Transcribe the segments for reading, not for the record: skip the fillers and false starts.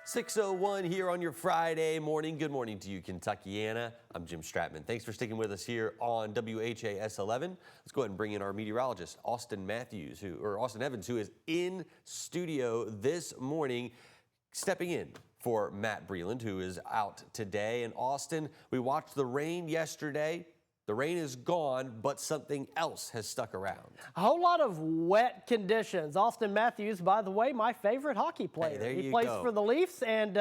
6:01 here on your Friday morning. Good morning to you, Kentuckiana. I'm Jim Stratman. Thanks for sticking with us here on WHAS11. Let's go ahead and bring in our meteorologist, Austin Evans, who is in studio this morning, stepping in for Matt Breland, who is out today. And Austin, we watched the rain yesterday. The rain is gone, but something else has stuck around. A whole lot of wet conditions. Austin Matthews, by the way, my favorite hockey player. Hey, there he you plays go. for the Leafs, and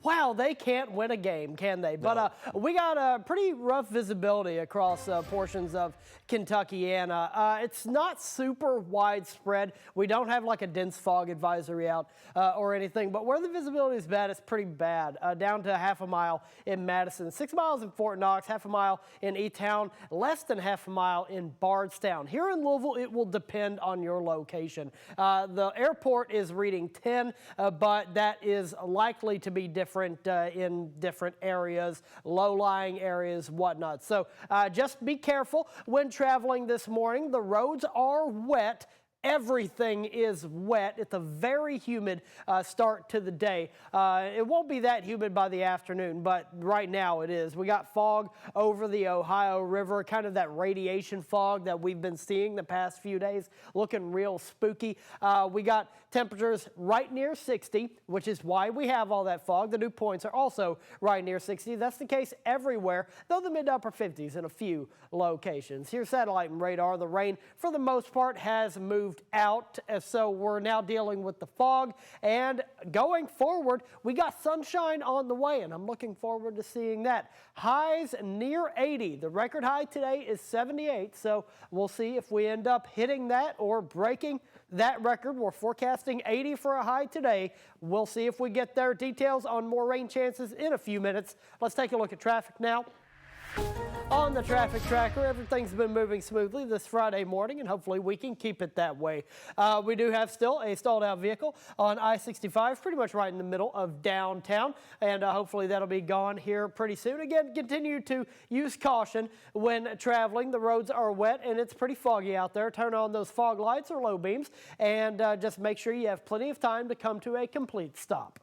wow, they can't win a game, can they? No. But we got a pretty rough visibility across portions of Kentuckiana. It's not super widespread. We don't have like a dense fog advisory out or anything, but where the visibility is bad, it's pretty bad. Down to half a mile in Madison, 6 miles in Fort Knox, half a mile in E-Town, less than half a mile in Bardstown. Here in Louisville, it will depend on your location. The airport is reading 10, but that is likely to be different in different areas, low-lying areas, whatnot. So just be careful when traveling this morning. The roads are wet. Everything is wet. It's a very humid start to the day. It won't be that humid by the afternoon, but right now it is. We got fog over the Ohio River, kind of that radiation fog that we've been seeing the past few days, looking real spooky. We got temperatures right near 60, which is why we have all that fog. The dew points are also right near 60. That's the case everywhere, though the mid to upper 50s in a few locations. Here's satellite and radar. The rain, for the most part, has moved out, so we're now dealing with the fog, and going forward we got sunshine on the way, and I'm looking forward to seeing that. Highs near 80. The record high today is 78, so we'll see if we end up hitting that or breaking that record. We're forecasting 80 for a high today. We'll see if we get there. Details on more rain chances in a few minutes. Let's take a look at traffic now. On the traffic tracker, everything's been moving smoothly this Friday morning, and hopefully we can keep it that way. We do have still a stalled out vehicle on I-65, pretty much right in the middle of downtown, and hopefully that'll be gone here pretty soon. Again, continue to use caution when traveling. The roads are wet and it's pretty foggy out there. Turn on those fog lights or low beams, and just make sure you have plenty of time to come to a complete stop.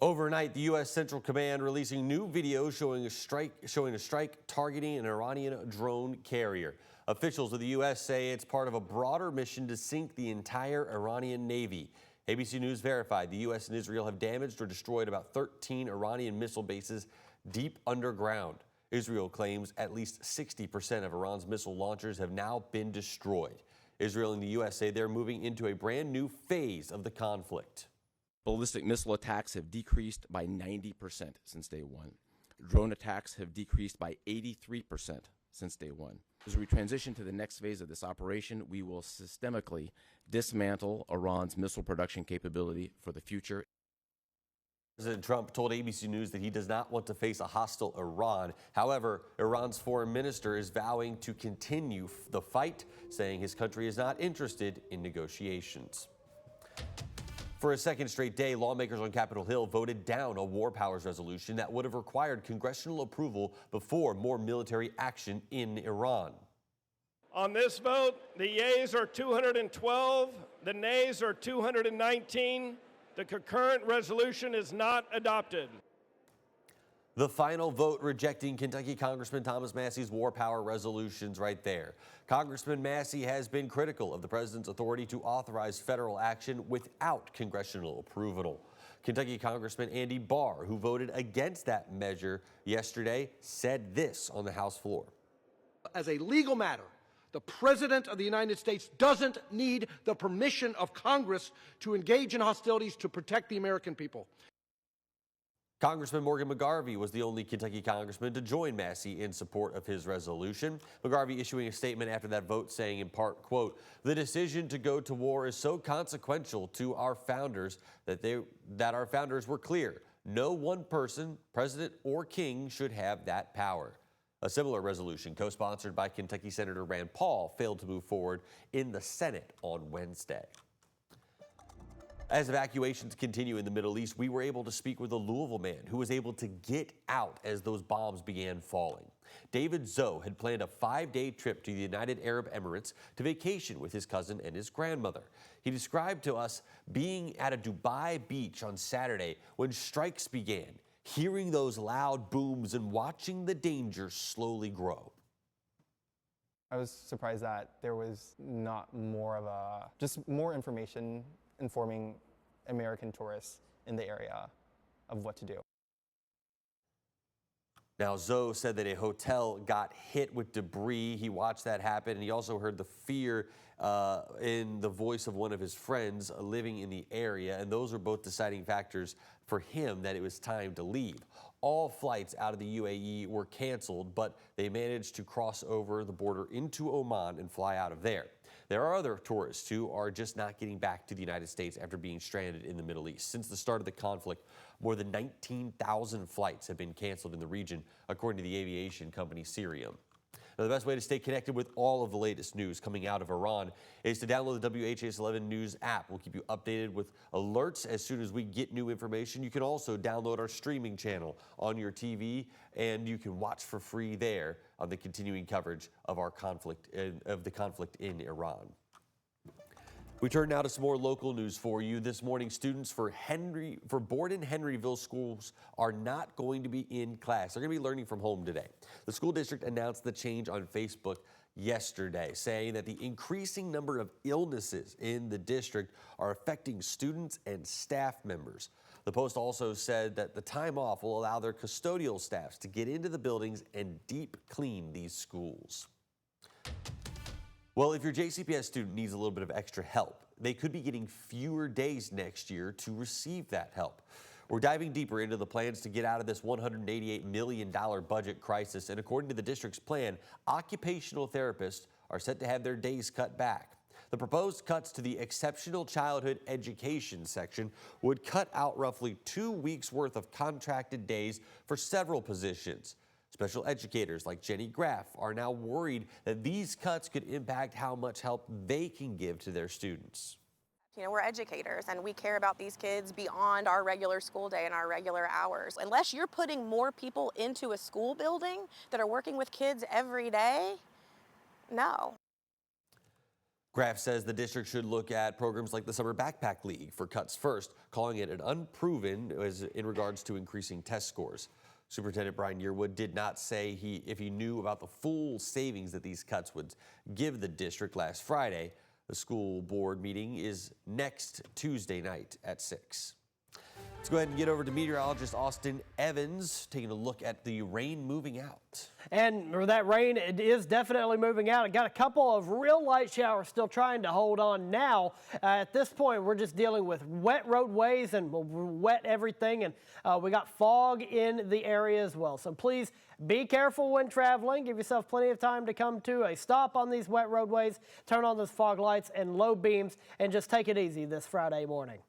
Overnight, the U.S. Central Command releasing new video showing a strike targeting an Iranian drone carrier. Officials of the U.S. say it's part of a broader mission to sink the entire Iranian Navy. ABC News verified the U.S. and Israel have damaged or destroyed about 13 Iranian missile bases deep underground. Israel claims at least 60% of Iran's missile launchers have now been destroyed. Israel and the U.S. say they're moving into a brand new phase of the conflict. Ballistic missile attacks have decreased by 90% since day one. Drone attacks have decreased by 83% since day one. As we transition to the next phase of this operation, we will systemically dismantle Iran's missile production capability for the future. President Trump told ABC News that he does not want to face a hostile Iran. However, Iran's foreign minister is vowing to continue the fight, saying his country is not interested in negotiations. For a second straight day, lawmakers on Capitol Hill voted down a war powers resolution that would have required congressional approval before more military action in Iran. On this vote, the yeas are 212, the nays are 219. The concurrent resolution is not adopted. The final vote rejecting Kentucky Congressman Thomas Massey's war power resolutions right there. Congressman Massey has been critical of the president's authority to authorize federal action without congressional approval. Kentucky Congressman Andy Barr, who voted against that measure yesterday, said this on the House floor. As a legal matter, the President of the United States doesn't need the permission of Congress to engage in hostilities to protect the American people. Congressman Morgan McGarvey was the only Kentucky congressman to join Massey in support of his resolution. McGarvey issuing a statement after that vote saying in part, quote, "The decision to go to war is so consequential to our founders that our founders were clear. No one person, president or king, should have that power." A similar resolution, co-sponsored by Kentucky Senator Rand Paul, failed to move forward in the Senate on Wednesday. As evacuations continue in the Middle East, we were able to speak with a Louisville man who was able to get out as those bombs began falling. David Zoe had planned a 5-day trip to the United Arab Emirates to vacation with his cousin and his grandmother. He described to us being at a Dubai beach on Saturday when strikes began, hearing those loud booms and watching the danger slowly grow. I was surprised that there was not more of just more information informing American tourists in the area of what to do. Now, Zoe said that a hotel got hit with debris. He watched that happen, and he also heard the fear in the voice of one of his friends living in the area, and those were both deciding factors for him that it was time to leave. All flights out of the UAE were canceled, but they managed to cross over the border into Oman and fly out of there. There are other tourists who are just not getting back to the United States after being stranded in the Middle East. Since the start of the conflict, more than 19,000 flights have been canceled in the region, according to the aviation company Cirium. Now, the best way to stay connected with all of the latest news coming out of Iran is to download the WHAS11 News app. We'll keep you updated with alerts as soon as we get new information. You can also download our streaming channel on your TV, and you can watch for free there on the continuing coverage of our conflict, of the conflict in Iran. We turn now to some more local news for you. This morning, students for Borden-Henryville schools are not going to be in class. They're going to be learning from home today. The school district announced the change on Facebook yesterday, saying that the increasing number of illnesses in the district are affecting students and staff members. The Post also said that the time off will allow their custodial staffs to get into the buildings and deep clean these schools. Well, if your JCPS student needs a little bit of extra help, they could be getting fewer days next year to receive that help. We're diving deeper into the plans to get out of this $188 million budget crisis, and according to the district's plan, occupational therapists are set to have their days cut back. The proposed cuts to the exceptional childhood education section would cut out roughly 2 weeks' worth of contracted days for several positions. Special educators like Jenny Graff are now worried that these cuts could impact how much help they can give to their students. You know, we're educators and we care about these kids beyond our regular school day and our regular hours. Unless you're putting more people into a school building that are working with kids every day, no. Graff says the district should look at programs like the Summer Backpack League for cuts first, calling it an unproven in regards to increasing test scores. Superintendent Brian Yearwood did not say if he knew about the full savings that these cuts would give the district last Friday. The school board meeting is next Tuesday night at 6. Let's go ahead and get over to meteorologist Austin Evans, taking a look at the rain moving out. And that rain, it is definitely moving out. It got a couple of real light showers still trying to hold on now. At this point, we're just dealing with wet roadways and wet everything. And we got fog in the area as well. So please be careful when traveling. Give yourself plenty of time to come to a stop on these wet roadways. Turn on those fog lights and low beams and just take it easy this Friday morning.